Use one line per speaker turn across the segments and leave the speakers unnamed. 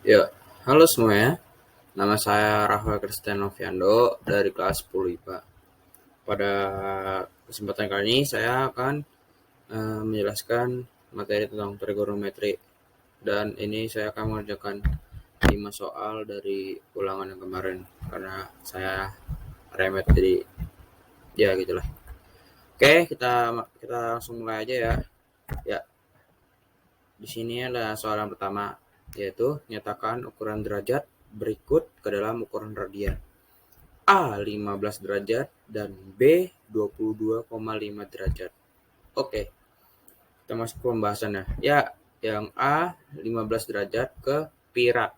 Ya, halo semuanya. Nama saya Rafael Christian Noviando dari kelas 10 IPA. Pada kesempatan kali ini saya akan menjelaskan materi tentang trigonometri dan ini saya akan mengerjakan 5 soal dari ulangan yang kemarin karena saya remet jadi ya gitulah. Oke, kita langsung mulai aja ya. Ya, di sini ada soal yang pertama yaitu nyatakan ukuran derajat berikut ke dalam ukuran radian. A 15 derajat dan B 22,5 derajat. Oke, kita masuk ke pembahasannya. Ya, yang A 15 derajat ke pi rad.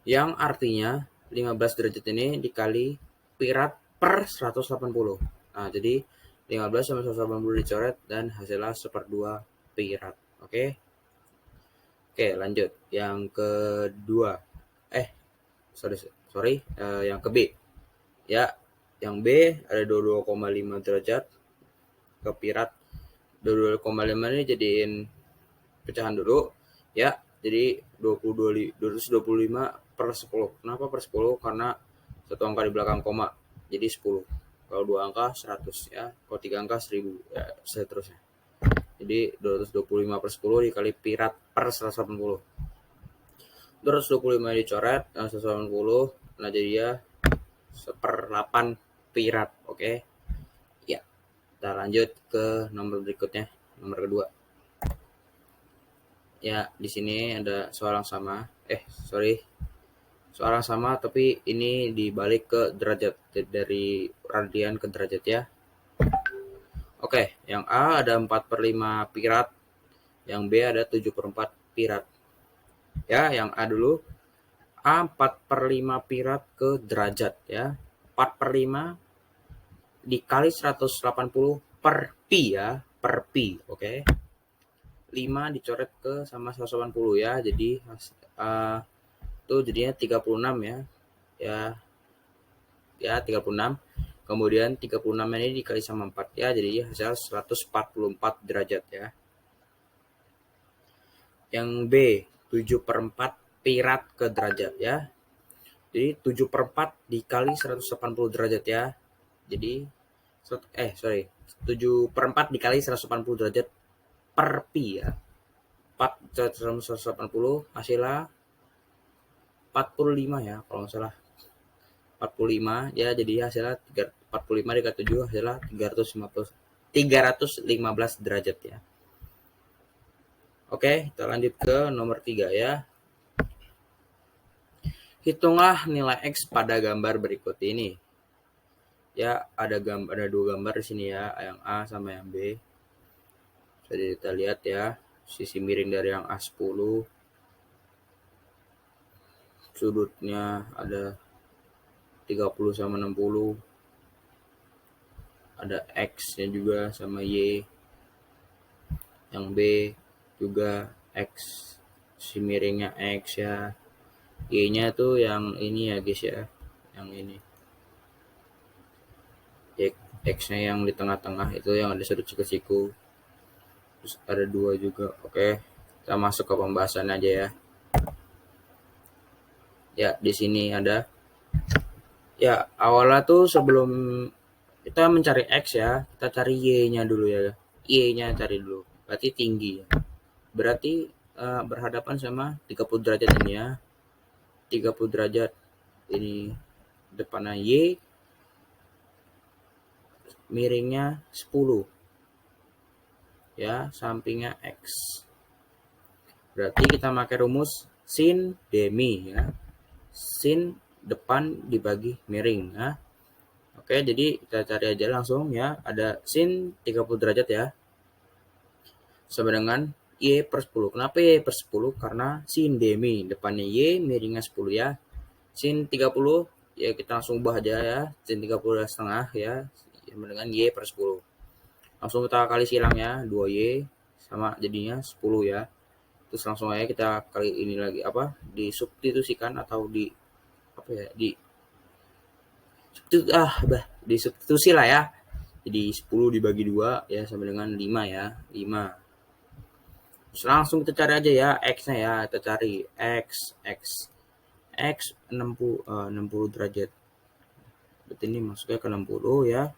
Yang artinya 15 derajat ini dikali pi rad per 180. Nah, jadi 15 sama 180 dicoret dan hasilnya 1/2 pi rad. Oke. Oke, lanjut. Yang kedua. Eh, sorry, sorry. Yang ke B. Ya, yang B ada 22,5 derajat ke pi rad. 22,5 ini jadiin pecahan dulu. Ya, jadi 225 per 10. Kenapa per 10? Karena satu angka di belakang koma. Jadi 10. Kalau dua angka 100 ya. Kalau tiga angka 1000 ya, seterusnya. Jadi 225 per 10 dikali pi rad per 180. 225 dicoret, 180. Nah, jadi ya 1/8 pi rad. Oke. Ya, kita lanjut ke nomor berikutnya, nomor kedua. Ya, di sini ada soal yang sama. Soal yang sama tapi ini dibalik ke derajat dari radian ke derajat ya. Oke, yang A ada 4/5 pi rad, yang B ada 7/4 pi rad. Ya, yang A dulu. A 4/5 pi rad ke derajat ya. 4/5 dikali 180 per pi ya, per pi, oke. 5 dicoret ke sama 180 ya. Jadi itu jadinya 36 ya. Ya, 36. Kemudian 36 ini dikali sama 4 ya. Jadi hasil 144 derajat ya. Yang B 7/4 pi rad ke derajat ya. Jadi 7/4 dikali 180 derajat ya. Jadi 7/4 dikali 180 derajat per pi ya. 4 180 hasilnya 45 ya kalau nggak salah. 45 ya, jadi hasilnya 45 dikali 7 hasilnya 315 derajat ya. Oke, kita lanjut ke nomor 3 ya. Hitunglah nilai X pada gambar berikut ini. Ya, ada dua gambar di sini ya, yang A sama yang B. Jadi kita lihat ya, sisi miring dari yang A10, sudutnya ada 30 sama 60. Ada X-nya juga sama Y. Yang B juga X, si miringnya X ya. Y-nya tuh yang ini ya guys ya, yang ini. X-nya yang di tengah-tengah itu yang ada sudut siku-siku. Terus ada dua juga. Oke, kita masuk ke pembahasan aja ya. Ya, di sini ada. Ya, awalnya tuh sebelum kita mencari X ya, kita cari Y-nya dulu ya. Y-nya cari dulu. Berarti tinggi ya. Berarti berhadapan sama 30 derajat ini ya. 30 derajat ini depannya Y, miringnya 10 ya, sampingnya X. Berarti kita pakai rumus sin demi ya. Sin depan dibagi miring ya. Oke, jadi kita cari aja langsung ya. Ada sin 30 derajat ya, sama dengan Y per 10. Kenapa Y per 10? Karena sin demi depannya Y, miringnya 10 ya. Sin 30 ya kita langsung ubah aja ya. Sin 30 setengah ya, sama dengan Y per 10. Langsung kita kali silang ya, 2Y sama jadinya 10 ya. Terus langsung aja kita kali ini lagi apa? Disubstitusikan atau di apa ya? Disubstitusi lah ya. Jadi 10 dibagi 2 ya sama dengan 5 ya. 5. Langsung kita cari aja ya X-nya ya. Kita cari X 60 derajat. Berarti ini masuknya ke 60 ya.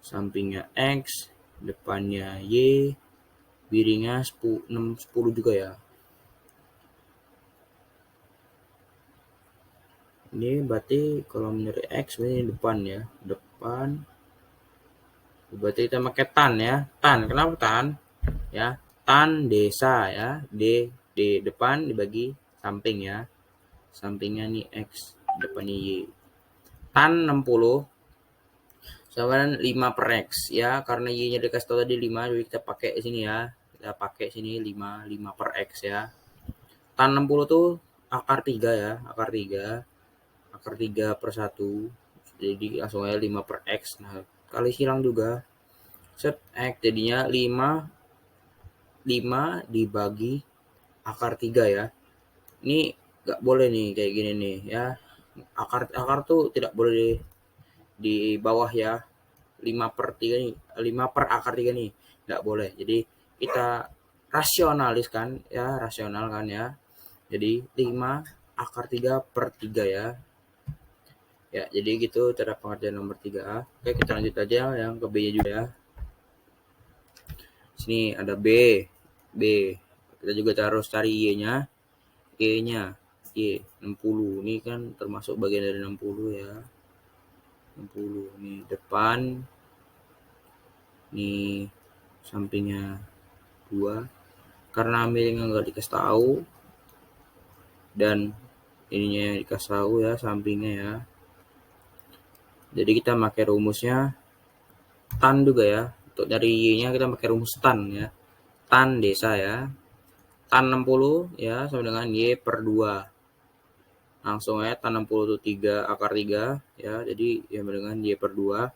Sampingnya X, depannya Y, miringnya 10 juga ya. Ini berarti kalau menurut X ini depan ya. Depan. Berarti kita pakai tan ya. Tan. Kenapa tan? Ya. Tan desa ya. D depan dibagi samping ya. Sampingnya nih X, depannya Y. Tan 60 sama dengan 5 per X ya. Karena Y-nya dikasih tahu tadi 5, jadi kita pakai sini ya. Kita pakai sini 5 per X ya. Tan 60 tuh akar 3 ya. Akar 3 per 1. Jadi langsung aja 5 per X. Nah, kali silang juga. Set X jadinya 5 dibagi akar 3 ya. Ini nggak boleh nih kayak gini nih ya. Akar tuh tidak boleh di bawah ya. 5 per 3 nih. 5 per akar 3 nih. Nggak boleh. Jadi kita rasionaliskan ya. Rasional kan ya. Jadi 5 akar 3 per 3 ya. Ya, jadi gitu cara pengerjaan nomor 3A. Oke, kita lanjut aja yang ke B-nya juga ya. Sini ada B. Kita juga harus cari Y-nya. Y-nya. Y 60. Ini kan termasuk bagian dari 60 ya. 60. Ini depan. Ini sampingnya 2. Karena miringnya nggak dikasih tahu. Dan ininya dikasih tahu ya, sampingnya ya. Jadi kita pakai rumusnya tan juga ya. Untuk dari Y-nya kita pakai rumus tan ya. Tan desa ya. Tan 60 ya sama dengan Y per 2. Langsung aja tan 60 itu 3 akar 3 ya. Jadi ya sama dengan Y per 2.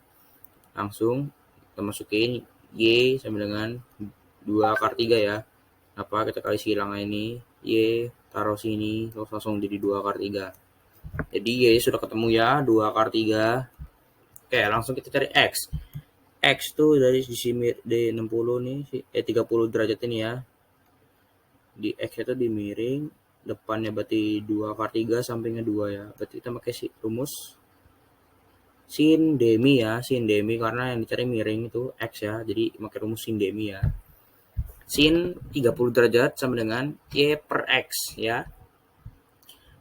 Langsung kita masukin Y sama dengan 2 akar 3 ya. Apa kita kali silang ini. Y taruh sini terus langsung jadi 2 akar 3. Jadi Y sudah ketemu ya 2 akar 3. Oke, langsung kita cari X. X tuh dari sisi di 60 nih, 30 derajat ini ya. Di X itu di miring, depannya berarti 2 akar 3, sampingnya 2 ya. Berarti kita pakai rumus sin demi ya, sin demi karena yang dicari miring itu X ya. Jadi pakai rumus sin demi ya. Sin 30 derajat sama dengan Y per X ya.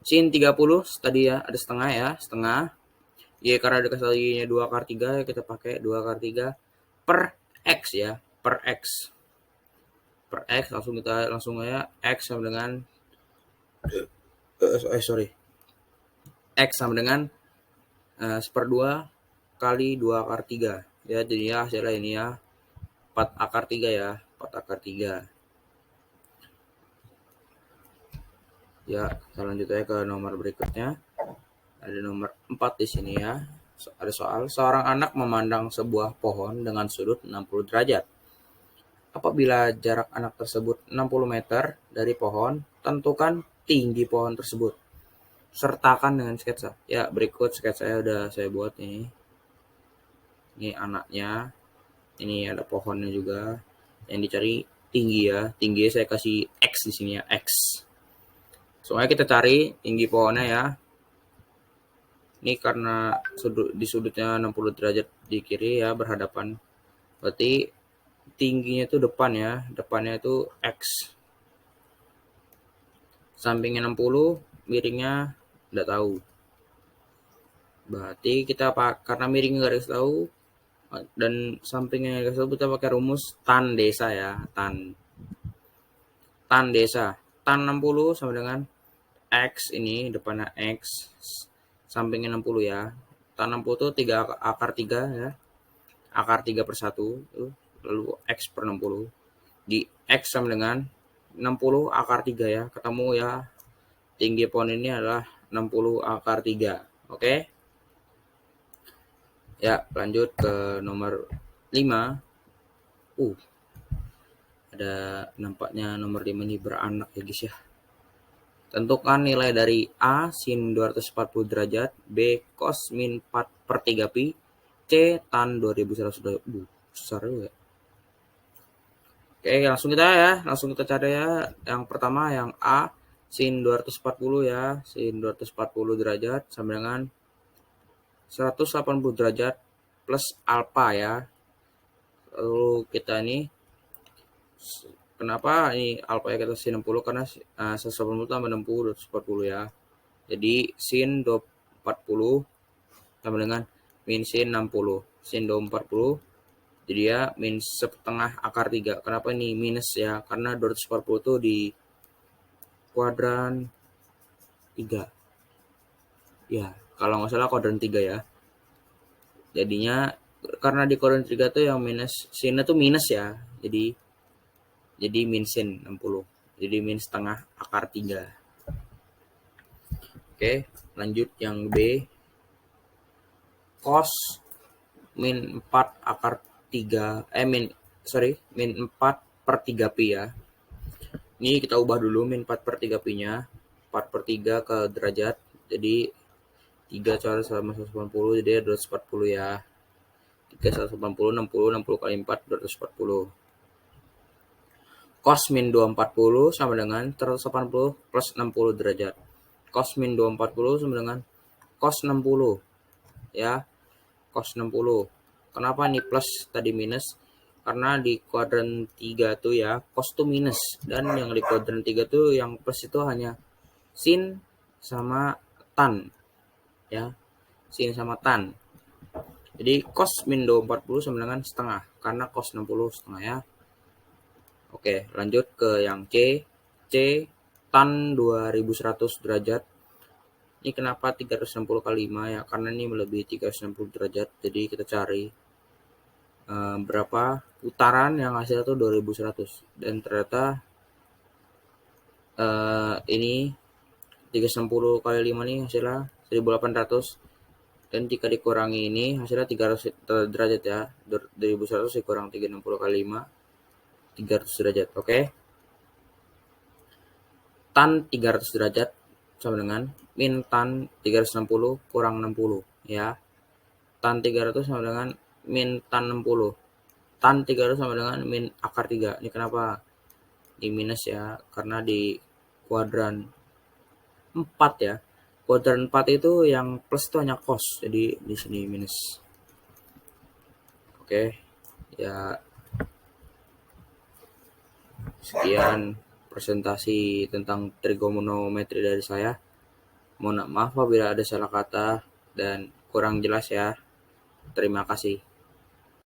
Sin 30 tadi ya, ada setengah ya, setengah. Y karena dikasih Y-nya 2 akar 3, kita pakai 2 akar 3 per X ya, per X. Per X langsung aja X sama dengan X sama dengan 1/2 kali 2 akar 3 ya, jadinya hasilnya ini ya 4 akar 3 ya, 4 akar 3 ya. Kita lanjut aja ke nomor berikutnya. Ada nomor 4 di sini ya. Ada soal, seorang anak memandang sebuah pohon dengan sudut 60 derajat. Apabila jarak anak tersebut 60 meter dari pohon, tentukan tinggi pohon tersebut. Sertakan dengan sketsa. Ya, berikut sketsa saya udah saya buat nih. Ini anaknya. Ini ada pohonnya juga. Yang dicari tinggi ya. Tinggi saya kasih X di sini ya, X. Soalnya kita cari tinggi pohonnya ya. Ini karena di sudutnya 60 derajat di kiri ya, berhadapan. Berarti tingginya itu depan ya. Depannya itu X. Sampingnya 60, miringnya enggak tahu. Berarti kita karena miringnya enggak dikasih tahu dan sampingnya enggak dikasih tahu, kita pakai rumus tan desa ya, tan desa. Tan 60 sama dengan X, ini depannya X, sampingnya 60 ya. Tan 60 itu 3 akar 3 ya. Akar 3 per 1 lalu X per 60. Di X sama dengan 60 akar 3 ya. Ketemu ya. Tinggi pohon ini adalah 60 akar 3. Oke. Ya, lanjut ke nomor 5. Ada nampaknya nomor 5 ini beranak ya guys ya. Tentukan nilai dari A sin 240 derajat, B cos min 4 per 3 pi, C tan 2100 derajat. Besar juga. Oke, langsung kita cari ya. Yang pertama yang A, sin 240 ya, sin 240 derajat sama dengan 180 derajat plus alfa ya. Lalu kita ini kenapa ini alfa ya kita sin 60 karena 180 tambah 60 240 ya. Jadi sin 240 sama dengan min sin 60. Sin 240 jadi ya min setengah akar 3. Kenapa ini minus ya? Karena 240 itu di kuadran 3. Ya, kalau nggak salah kuadran 3 ya. Jadinya karena di kuadran 3 tuh yang minus sinnya tuh minus ya. Jadi min sin 60. Jadi min setengah akar 3. Oke, lanjut yang B. Cos min 4 akar 3 min 4 per 3 pi ya. Ini kita ubah dulu min 4 per 3 pi nya. 4 per 3 ke derajat. Jadi 3 cara sama 180 jadi 240 ya. 3 180 60 60 kali 4 240. Cos min 240 sama dengan 180 plus 60 derajat. Cos min 240 sama dengan cos 60 ya. Cos 60. Kenapa nih plus tadi minus? Karena di kuadran 3 tuh ya cos tuh minus, dan yang di kuadran 3 tuh yang plus itu hanya sin sama tan ya. Sin sama tan. Jadi cos min 240 sama dengan setengah karena cos 60 setengah ya. Oke, lanjut ke yang C. C tan 2100 derajat. Ini kenapa 360 kali 5 ya? Karena ini melebihi 360 derajat. Jadi kita cari berapa putaran yang hasilnya tuh 2100. Dan ternyata ini 360 kali 5 nih hasilnya 1800. Dan jika dikurangi ini hasilnya 300 derajat ya. 2100 dikurang 360 kali 5. 300 derajat, oke. Tan 300 derajat sama dengan min tan 360 kurang 60 ya. Tan 300 sama dengan min tan 60. Tan 300 sama dengan min akar 3. Ini kenapa? Ini minus ya, karena di kuadran 4 ya. Kuadran 4 itu yang plus itu hanya cos, jadi di sini minus. Oke, ya sekian presentasi tentang trigonometri dari saya. Mohon maaf apabila ada salah kata dan kurang jelas ya. Terima kasih.